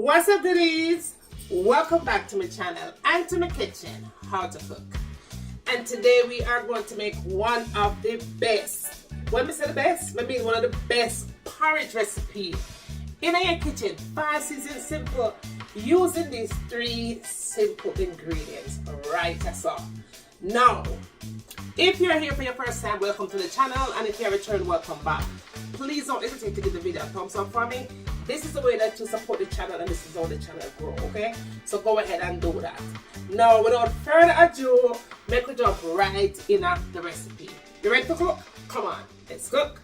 What's up, goodies? Welcome back to my channel and to my kitchen, How to Cook. And today we are going to make one of the best, when we say the best, I mean one of the best porridge recipe in your kitchen. Fast, easy, and simple, using these 3 simple ingredients. Right, that's all. Now, if you're here for your first time, welcome to the channel, and if you're returned, welcome back. Please don't hesitate to give the video a thumbs up for me. This is the way that you support the channel, and this is how the channel grow, okay? So go ahead and do that. Now, without further ado, make we jump right in the recipe. You ready to cook? Come on, let's cook.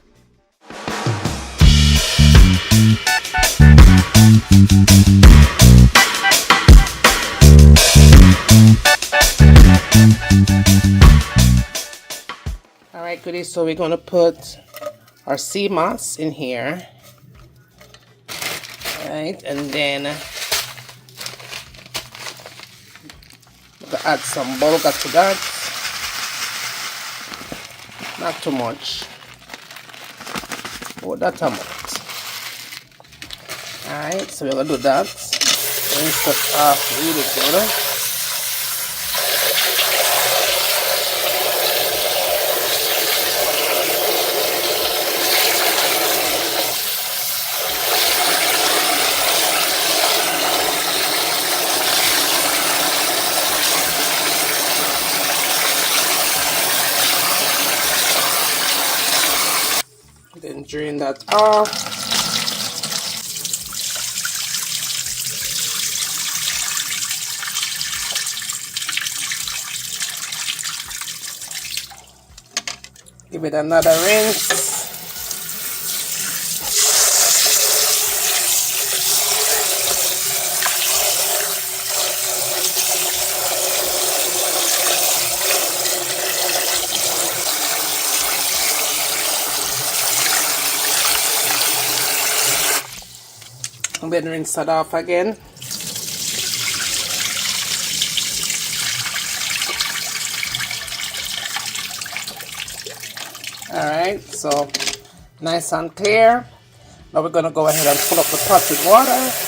Alright, goodies, so we're going to put our SeaMoss in here. Alright, and then we'll add some bulgur to that. Not too much. Oh, that amount. Alright, so we're going to do that. Rinse it off really good. Then drain that off. Give it another rinse. And then rinse that off again. Alright, so nice and clear. Now we're going to go ahead and fill up the pot with water.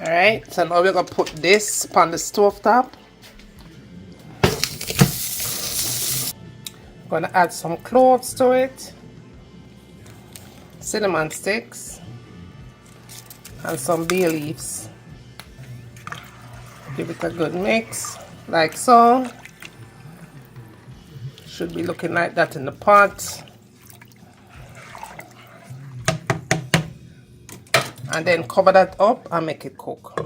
Alright, so now we're going to put this on the stove top. Going to add some cloves to it, cinnamon sticks, and some bay leaves. Give it a good mix, like so. Should be looking like that in the pot. And then cover that up and make it cook.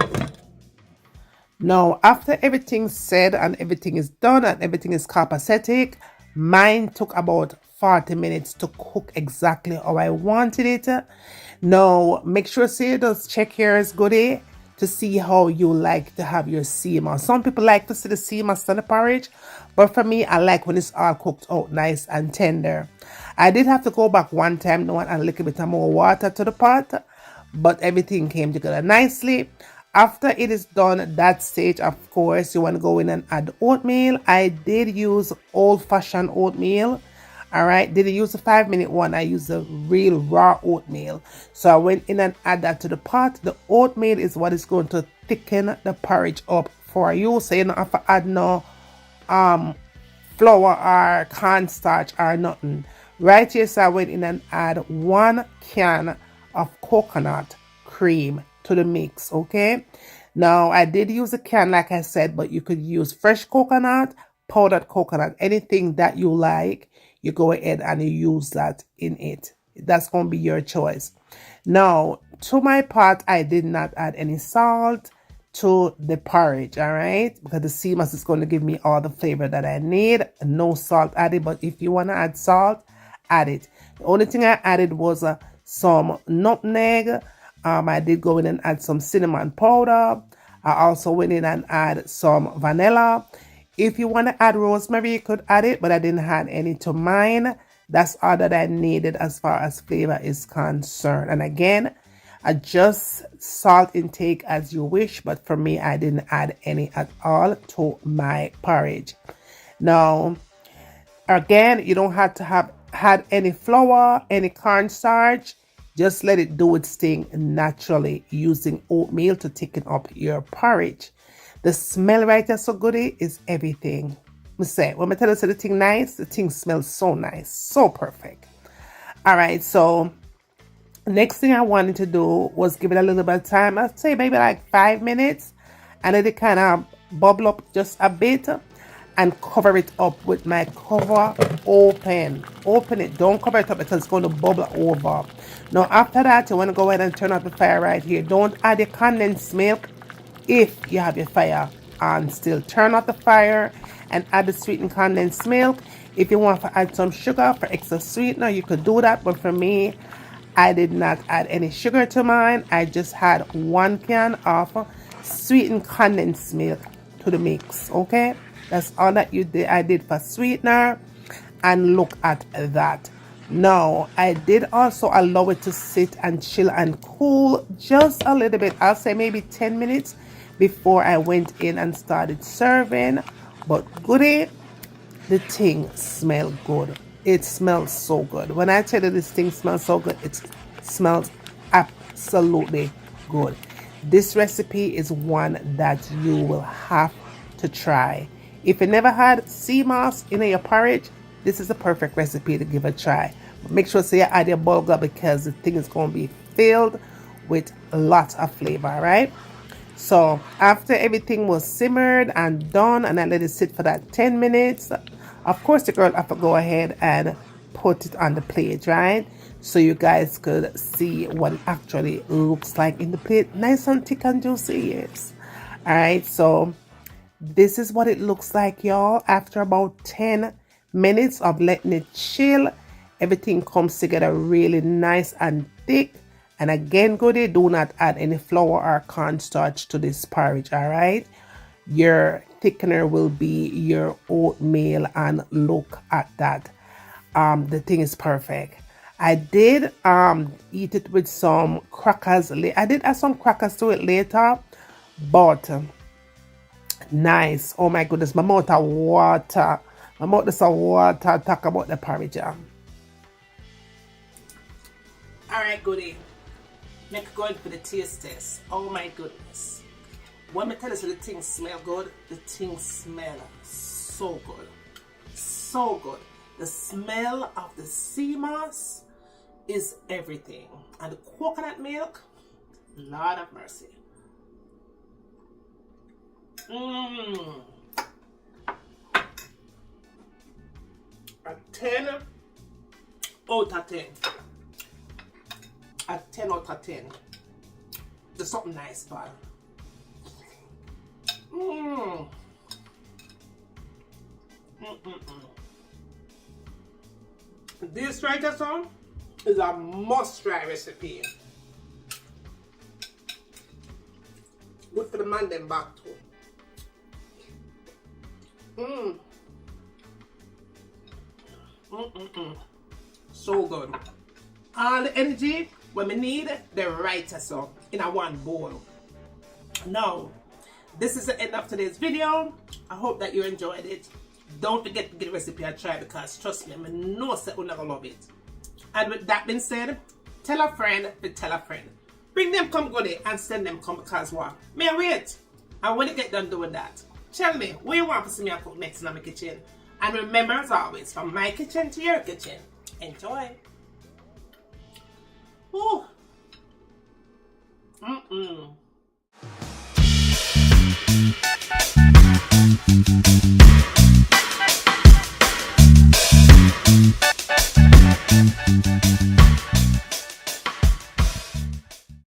Now, after everything's said and everything is done and everything is copacetic, mine took about 40 minutes to cook exactly how I wanted it. Now, make sure you just check yours goodie to see how you like to have your SeaMoss. Some people like to see the SeaMoss on the porridge, but for me, I like when it's all cooked out nice and tender. I did have to go back one time now and add a little bit more water to the pot, but everything came together nicely. After it is done, that stage, of course, you want to go in and add oatmeal. I did use old-fashioned oatmeal. All right, didn't use the 5-minute one. I used the real raw oatmeal. So I went in and add that to the pot. The oatmeal is what is going to thicken the porridge up for you. So you don't have to add no flour or cornstarch or nothing. Right here, so I went in and add 1 can of coconut cream to the mix. Okay, now I did use a can like I said, but you could use fresh coconut, powdered coconut, anything that you like. You go ahead and you use that in it. That's going to be your choice. Now, to my pot, I did not add any salt to the porridge, all right, because the SeaMoss is going to give me all the flavor that I need. No salt added, but if you want to add salt, add it. The only thing I added was some nutmeg. I did go in and add some cinnamon powder. I also went in and add some vanilla. If you want to add rosemary, you could add it, but I didn't add any to mine. That's all that I needed as far as flavor is concerned. And again, adjust salt intake as you wish, but for me, I didn't add any at all to my porridge. Now, again, you don't have to have had any flour, any cornstarch. Just let it do its thing naturally using oatmeal to thicken up your porridge. The smell right there so goody is everything. Me say, when I tell you the thing nice, the thing smells so nice, so perfect. All right, so next thing I wanted to do was give it a little bit of time. I'd say maybe like 5 minutes, and let it kind of bubble up just a bit, and cover it up with my cover open. Open it, don't cover it up because it's going to bubble over. Now after that, you want to go ahead and turn off the fire right here. Don't add your condensed milk if you have your fire on still. Turn off the fire and add the sweetened condensed milk. If you want to add some sugar for extra sweetener, you could do that, but for me, I did not add any sugar to mine. I just had 1 can of sweetened condensed milk to the mix. Okay, that's all that you did. I did for sweetener, and look at that. Now I did also allow it to sit and chill and cool just a little bit. I'll say maybe 10 minutes before I went in and started serving. But goody, the thing smelled good. It smells so good. When I tell you this thing smells so good, it smells absolutely good. This recipe is one that you will have to try. If you never had SeaMoss in your porridge, this is a perfect recipe to give a try. But make sure you add your bulgur because the thing is going to be filled with lots of flavor, right? So after everything was simmered and done, and I let it sit for that 10 minutes, of course the girl have to go ahead and put it on the plate, right? So you guys could see what it actually looks like in the plate. Nice and thick and juicy, yes. All right, so this is what it looks like, y'all. After about 10 minutes of letting it chill, everything comes together really nice and thick. And again, goody, do not add any flour or cornstarch to this porridge, all right? Your thickener will be your oatmeal, and look at that. The thing is perfect. I did eat it with some crackers. I did add some crackers to it later, but nice. Oh my goodness, my mouth of water. My mouth is water. Talk about the porridge. All right, goody. Make it going for the taste test. Oh my goodness. When I tell you the thing smell good, the thing smell so good. So good. The smell of the SeaMoss is everything. And the coconut milk, Lord of mercy. A 10 out of 10. A 10 out of 10. There's something nice about it. This right here, son, is a must-try recipe. Good for the man them back too. So good. All the energy when we need the right so in a one bowl. Now, this is the end of today's video. I hope that you enjoyed it. Don't forget to give the recipe a try, because trust me, I know that you'll never love it. And with that being said, tell a friend to tell a friend. Bring them come goodie and send them come, because what? May I wait? And when you get done doing that, tell me what you want to see me cook next in my kitchen. And remember, as always, from my kitchen to your kitchen, enjoy.